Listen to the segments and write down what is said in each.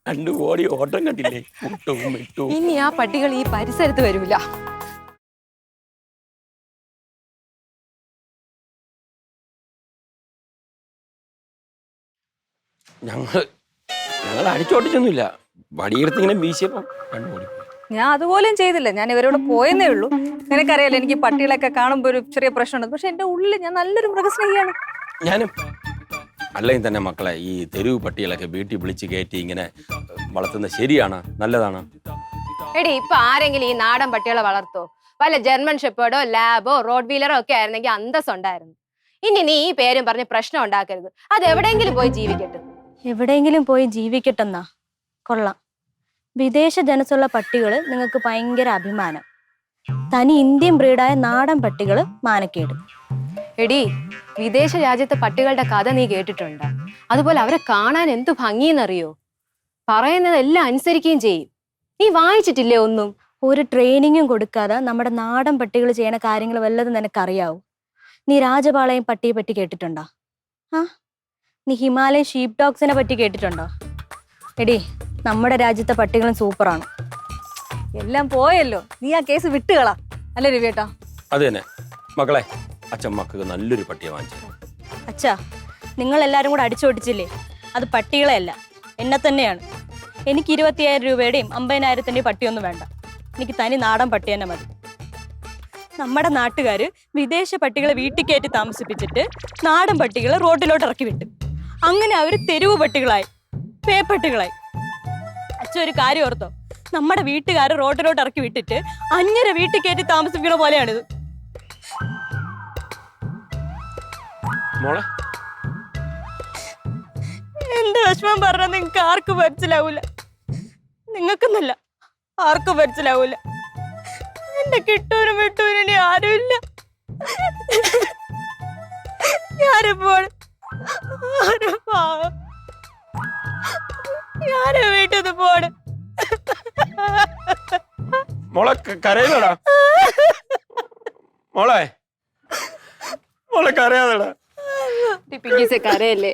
2 കോടി ഓട്ടം കണ്ടില്ലേ? മുട്ടവും മിട്ടവും. ഇനി ആ പട്ടികൾ ഈ പരിസരത്ത് വരൂല. ഞങ്ങൾ അടിച്ചോട്ടിച്ചൊന്നുമില്ല. വടിയെടുത്ത് ഇങ്ങനെ വീശിയപ്പം 2 കോടി. ഞാൻ അതുപോലും ചെയ്തില്ല. ഞാൻ ഇവരോട് പോയെന്നേ ഉള്ളൂ. നിനക്കറിയാലോ എനിക്ക് പട്ടികളൊക്കെ കാണുമ്പോൾ ഒരു ചെറിയ പ്രശ്നമുണ്ട്. പക്ഷെ എന്റെ ഉള്ളിൽ ഞാൻ നല്ലൊരു മൃഗസ്നേഹിയാണ്. ഞാനും അല്ലെങ്കിൽ തന്നെ മക്കളെ ഈ തെരുവ് പട്ടികളൊക്കെ വീട്ടിൽ വിളിച്ച് കയറ്റി ഇങ്ങനെ വളർത്തുന്നത് ശരിയാണ്, നല്ലതാണ്? എടി ഇപ്പൊ ആരെങ്കിലും ഈ നാടൻ പട്ടികളെ വളർത്തോ? വല്ല ജർമ്മൻ ഷെപ്പേർഡോ ലാബോ റോഡ് വീലറോ ഒക്കെ ആയിരുന്നെങ്കിൽ അന്തസ്സുണ്ടായിരുന്നു. ഇനി നീ ഈ പേരും പറഞ്ഞ് പ്രശ്നം ഉണ്ടാക്കരുത്. അത് എവിടെയെങ്കിലും പോയി ജീവിക്കട്ടെ. എവിടെയെങ്കിലും പോയി ജീവിക്കട്ടെന്നാ? കൊള്ളാം. വിദേശ ജനസുള്ള പട്ടികൾ നിങ്ങൾക്ക് ഭയങ്കര അഭിമാനം. തനി ഇന്ത്യൻ ബ്രീഡായ നാടൻ പട്ടികൾ മാനക്കേട്. എടി വിദേശ രാജ്യത്തെ പട്ടികളുടെ കഥ നീ കേട്ടിട്ടുണ്ടോ? അതുപോലെ അവരെ കാണാൻ എന്തു ഭംഗിയെന്നറിയോ? പറയുന്നതെല്ലാം അനുസരിക്കുകയും ചെയ്യും. നീ വായിച്ചിട്ടില്ലേ ഒന്നും? ഒരു ട്രെയിനിങ്ങും കൊടുക്കാതെ നമ്മുടെ നാടൻ പട്ടികൾ ചെയ്യണ കാര്യങ്ങൾ വല്ലതും നിനക്കറിയാവൂ? നീ രാജപാളയം പട്ടിയെ പറ്റി കേട്ടിട്ടുണ്ടോ? ആ, നീ ഹിമാലയൻ ഷീപ്പ് ഡോഗ്സിനെ പറ്റി കേട്ടിട്ടുണ്ടോ? എടി, നമ്മുടെ രാജ്യത്തെ പട്ടികളും സൂപ്പറാണ്. എല്ലാം പോയല്ലോ. നീ ആ കേസ് വിട്ടുകളാ അല്ലേ രവിയേട്ടാ? അത് തന്നെ മക്കളെ, അച്ഛൻ മക്കൾക്ക് നല്ലൊരു പട്ടിയെ വാങ്ങിച്ചു. അച്ഛാ, നിങ്ങൾ എല്ലാവരും കൂടെ അടിച്ചോടിച്ചില്ലേ? അത് പട്ടികളെ അല്ല, എന്നെ തന്നെയാണ്. എനിക്ക് 25,000 രൂപയുടെയും 50,000-ൻ്റെയും പട്ടിയൊന്നും വേണ്ട. എനിക്ക് തനി നാടൻ പട്ടി തന്നെ മതി. നമ്മുടെ നാട്ടുകാര് വിദേശ പട്ടികളെ വീട്ടിൽ കയറ്റി താമസിപ്പിച്ചിട്ട് നാടൻ പട്ടികളെ റോഡിലോട്ട് ഇറക്കി വിട്ടു. അങ്ങനെ അവര് തെരുവ് പട്ടികളായി, പേപ്പട്ടികളായി. അച്ഛൻ ഒരു കാര്യം ഓർത്തോ? നമ്മുടെ വീട്ടുകാര് റോഡിലോട്ട് ഇറക്കി വിട്ടിട്ട് അന്യരെ വീട്ടിൽ കയറ്റി താമസിപ്പിക്കണ പോലെയാണിത്. എന്റെ വിഷമം പറഞ്ഞാൽ നിങ്ങൾക്ക് ആർക്കും മനസ്സിലാവൂല. നിങ്ങൾക്കെന്നല്ല, ആർക്കും മനസ്സിലാവൂല. എന്റെ കിട്ടൂരും വിട്ടൂരും ഇനി ആരുമില്ല. ഞാനിപ്പോൾ ഞാനെ വീട്ടിൽ നിന്ന് പോണ്. മോളെ കരയുന്നടാ, മോളെ മോളെ കരയാതെടാ. കരയല്ലേ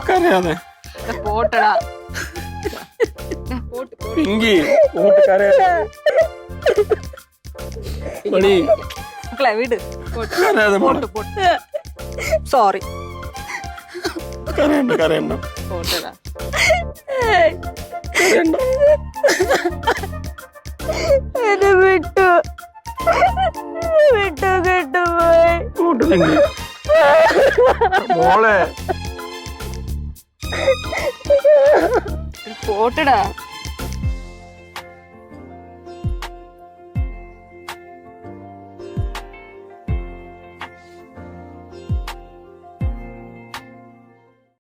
കരയാതെ പോട്ടടാ. പിങ്കി പോട്ട് കരയാതെ. മണി മക്കളെ വീട് കരയാതെ മോളെ. സോറി. കരയണ്ട കരയണ്ട പോട്ടടാ. കരയണ്ട. എന്നെ വിട്ടു വിട്ടു കേട്ടുപോയി. പോട്ട് പിങ്കി മോളെ പോട്ടടാ.